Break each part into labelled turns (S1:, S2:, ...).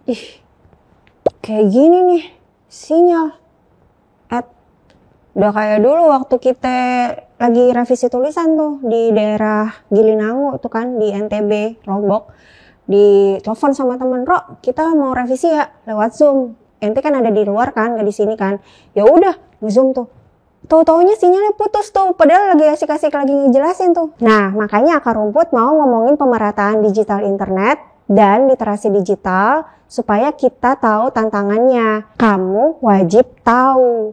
S1: Ih, kayak gini nih sinyal. Udah kayak dulu waktu kita lagi revisi tulisan tuh di daerah Gilinango tuh kan, di NTB, Lombok. Di telepon sama temen, "Ro, kita mau revisi ya lewat Zoom." Ente kan ada di luar kan, gak di sini kan. Ya udah, nge-Zoom tuh. Tahu-taunya sinyalnya putus tuh, padahal lagi asik-asik lagi ngejelasin tuh. Nah, makanya Akar Rumput mau ngomongin pemerataan digital internet dan literasi digital supaya kita tahu tantangannya. Kamu wajib tahu.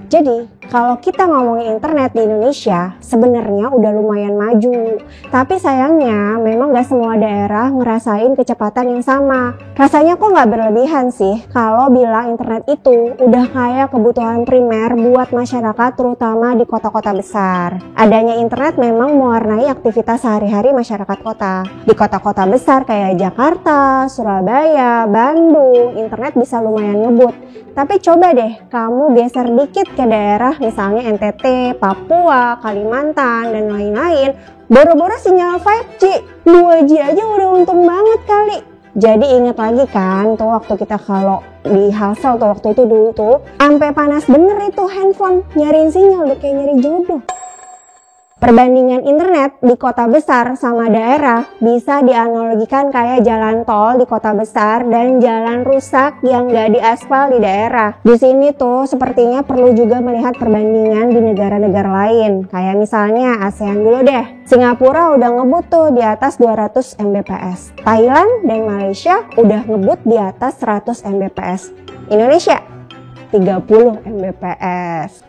S1: Jadi, kalau kita ngomongin internet di Indonesia, sebenarnya udah lumayan maju. Tapi sayangnya, memang gak semua daerah ngerasain kecepatan yang sama. Rasanya kok gak berlebihan sih kalau bilang internet itu udah kayak kebutuhan primer buat masyarakat, terutama di kota-kota besar. Adanya internet memang mewarnai aktivitas sehari-hari masyarakat kota. Di kota-kota besar kayak Jakarta, Surabaya, Bandung, internet bisa lumayan ngebut. Tapi coba deh kamu geser dikit ke daerah misalnya NTT, Papua, Kalimantan, dan lain-lain. Boro-boro sinyal 5G, 2G aja udah untung banget kali. Jadi inget lagi kan tuh waktu kita kalau di Halsel tuh waktu itu dulu tuh sampai panas bener itu handphone nyariin sinyal udah kayak nyari jodoh. Perbandingan internet di kota besar sama daerah bisa dianalogikan kayak jalan tol di kota besar dan jalan rusak yang gak diaspal di daerah. Di sini tuh sepertinya perlu juga melihat perbandingan di negara-negara lain. Kayak misalnya ASEAN dulu deh. Singapura udah ngebut tuh di atas 200 Mbps. Thailand dan Malaysia udah ngebut di atas 100 Mbps. Indonesia 30 Mbps.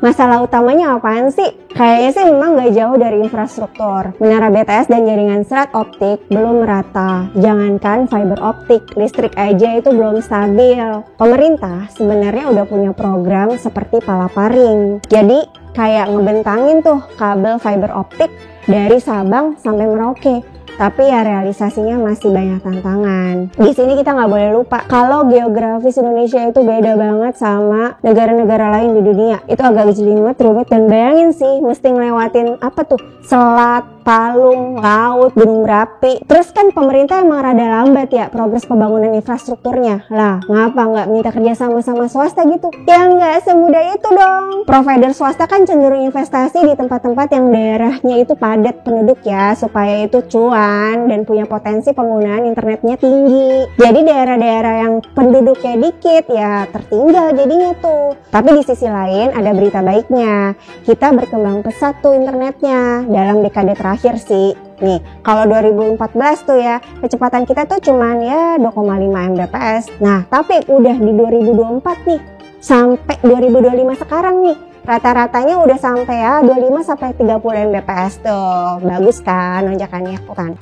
S1: Masalah utamanya apaan sih? Kayaknya sih memang gak jauh dari infrastruktur. Menara BTS dan jaringan serat optik belum merata. Jangankan fiber optik, listrik aja itu belum stabil. Pemerintah sebenarnya udah punya program seperti Palaparing. Jadi kayak ngebentangin tuh kabel fiber optik dari Sabang sampai Merauke. Tapi ya realisasinya masih banyak tantangan. Di sini kita nggak boleh lupa kalau geografis Indonesia itu beda banget sama negara-negara lain di dunia. Itu agak jelimet, rumit, dan bayangin sih mesti ngelewatin apa tuh? Selat, palung, laut, gunung berapi. Terus kan pemerintah emang rada lambat ya progres pembangunan infrastrukturnya. Lah, ngapa nggak minta kerja sama swasta gitu? Ya nggak semudah itu dong. Provider swasta kan cenderung investasi di tempat-tempat yang daerahnya itu padat penduduk ya, supaya itu cuan dan punya potensi penggunaan internetnya tinggi. Jadi daerah-daerah yang penduduknya dikit ya tertinggal jadinya tuh. Tapi di sisi lain ada berita baiknya. Kita berkembang pesat tuh internetnya dalam dekade terakhir sih. Nih, kalau 2014 tuh ya, kecepatan kita tuh cuman ya 2,5 Mbps. Nah, tapi udah di 2024 nih, sampai 2025 sekarang nih, rata-ratanya udah sampai ya 25 sampai 30 Mbps tuh. Bagus kan lonjakannya, bukan?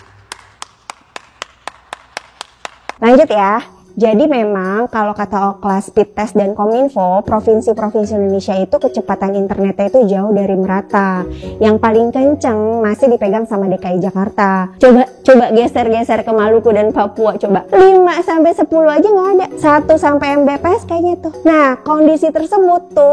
S1: Lanjut ya. Jadi memang kalau kata Ookla Speedtest dan Kominfo, provinsi-provinsi Indonesia itu kecepatan internetnya itu jauh dari merata. Yang paling kenceng masih dipegang sama DKI Jakarta. Coba geser-geser ke Maluku dan Papua, coba 5 sampai 10 aja nggak ada. 1 sampai Mbps kayaknya tuh. Nah,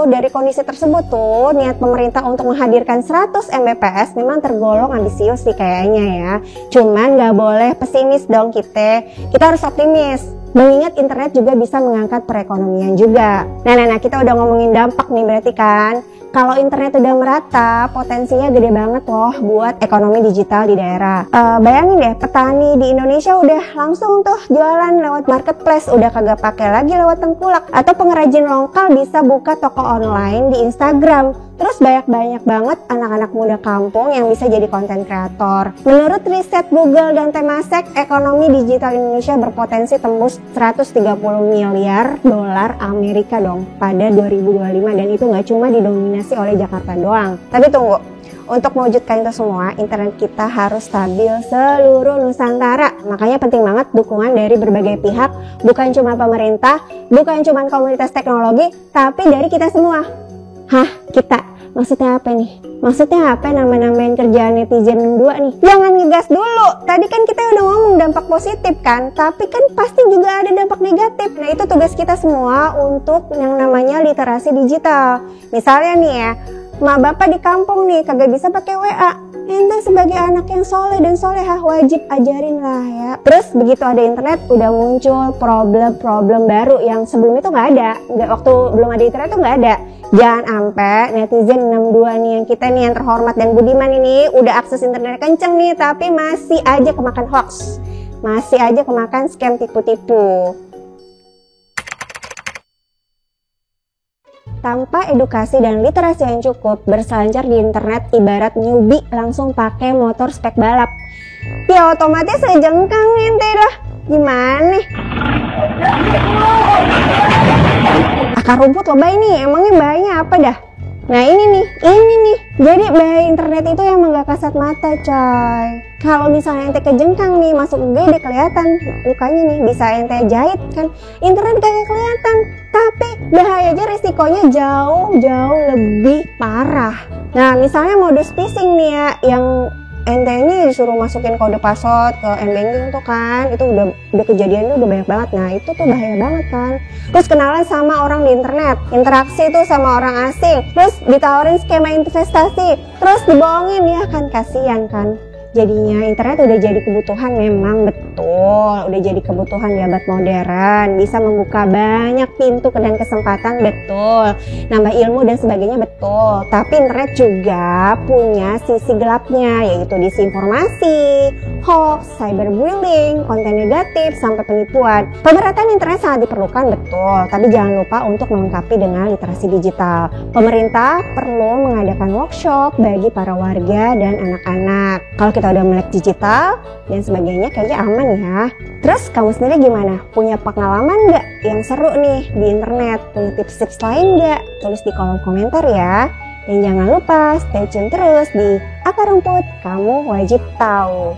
S1: dari kondisi tersebut tuh niat pemerintah untuk menghadirkan 100 Mbps memang tergolong ambisius sih kayaknya ya. Cuman nggak boleh pesimis dong kita harus optimis. Mengingat internet juga bisa mengangkat perekonomian juga. Nah, kita udah ngomongin dampak nih berarti kan. Kalau internet udah merata, potensinya gede banget loh buat ekonomi digital di daerah. Bayangin deh, petani di Indonesia udah langsung tuh jualan lewat marketplace, udah kagak pakai lagi lewat tengkulak. Atau pengrajin lokal bisa buka toko online di Instagram. Terus banyak banget anak-anak muda kampung yang bisa jadi konten kreator. Menurut riset Google dan Temasek, ekonomi digital Indonesia berpotensi tembus 130 miliar dolar Amerika dong pada 2025. Dan itu nggak cuma didominasi oleh Jakarta doang. Tapi tunggu, untuk mewujudkan itu semua, internet kita harus stabil seluruh Nusantara. Makanya penting banget dukungan dari berbagai pihak, bukan cuma pemerintah, bukan cuma komunitas teknologi, tapi dari kita semua. Kita? Maksudnya apa nih? Maksudnya apa nama-namain kerjaan netizen 2 nih? Jangan ngegas dulu. Tadi kan kita udah ngomong dampak positif kan? Tapi kan pasti juga ada dampak negatif. Nah, itu tugas kita semua untuk yang namanya literasi digital. Misalnya nih ya, mak bapak di kampung nih kagak bisa pakai WA. Ente sebagai anak yang soleh dan solehah wajib ajarin lah ya. Terus begitu ada internet udah muncul problem-problem baru yang sebelum itu nggak ada. Waktu belum ada internet tuh nggak ada. Jangan sampai netizen 62 nih yang kita nih yang terhormat dan budiman ini udah akses internet kenceng nih tapi masih aja kemakan hoax. Masih aja kemakan scam tipu-tipu. Tanpa edukasi dan literasi yang cukup, berselancar di internet ibarat newbie langsung pakai motor spek balap. Ya otomatis sejengkang ente dah. Gimana? Akar rumput lebay nih, emangnya bahayanya apa dah? Nah ini nih. Jadi bahaya internet itu yang gak kasat mata coy. Kalau misalnya ente kejengkang nih, masuk UGD kelihatan lukanya nih, bisa ente jahit kan. Internet kagak kelihatan, tapi bahayanya risikonya jauh lebih parah. Nah misalnya modus phishing nih ya, yang ente ini disuruh masukin kode password ke m-banking tuh kan, itu udah kejadiannya udah banyak banget. Nah itu tuh bahaya banget kan. Terus kenalan sama orang di internet, interaksi tuh sama orang asing, terus ditawarin skema investasi, terus dibohongin, ya kan, kasihan kan. Jadinya internet udah jadi kebutuhan, memang betul, udah jadi kebutuhan di abad modern, bisa membuka banyak pintu dan kesempatan, betul, nambah ilmu dan sebagainya, betul. Tapi internet juga punya sisi gelapnya, yaitu disinformasi, hoax, cyberbullying, konten negatif, sampai penipuan. Pemerataan internet sangat diperlukan, betul, tapi jangan lupa untuk melengkapi dengan literasi digital. Pemerintah perlu mengadakan workshop bagi para warga dan anak-anak. Kalau kita udah melek digital dan sebagainya kayaknya aman ya. Terus kamu sendiri gimana? Punya pengalaman nggak yang seru nih di internet? Punya tips-tips lain nggak? Tulis di kolom komentar ya. Dan jangan lupa stay tune terus di Akar Rumput, kamu wajib tahu.